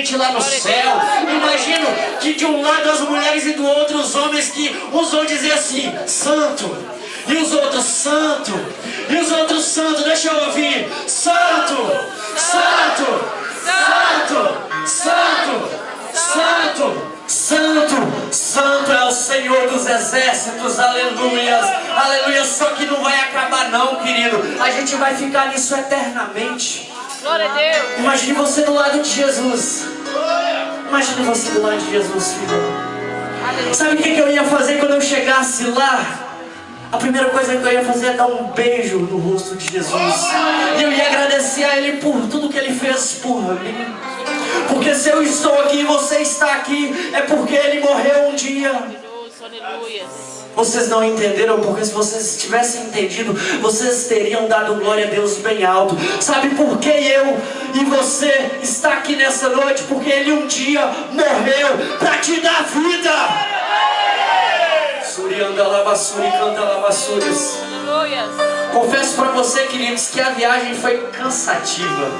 gente lá no céu. Imagino que de um lado as mulheres e do outro os homens, que uns vão dizer assim, santo, e os outros santo, e os outros santo, deixa eu ouvir, santo, santo, santo, santo, santo, santo, santo é o Senhor dos exércitos, aleluias, aleluia. Só que não vai acabar não, querido, a gente vai ficar nisso eternamente. Glória a Deus. Imagine você do lado de Jesus. Imagine você do lado de Jesus, filho. Sabe o que eu ia fazer quando eu chegasse lá? A primeira coisa que eu ia fazer é dar um beijo no rosto de Jesus. E eu ia agradecer a Ele por tudo que Ele fez por mim. Porque se eu estou aqui e você está aqui, é porque Ele morreu um dia. Aleluia. Vocês não entenderam, porque se vocês tivessem entendido, vocês teriam dado glória a Deus bem alto. Sabe por que eu e você está aqui nessa noite? Porque Ele um dia morreu para te dar vida. Surianda lavassuri, canta lavassuras. Aleluia. Confesso para você, queridos, que a viagem foi cansativa.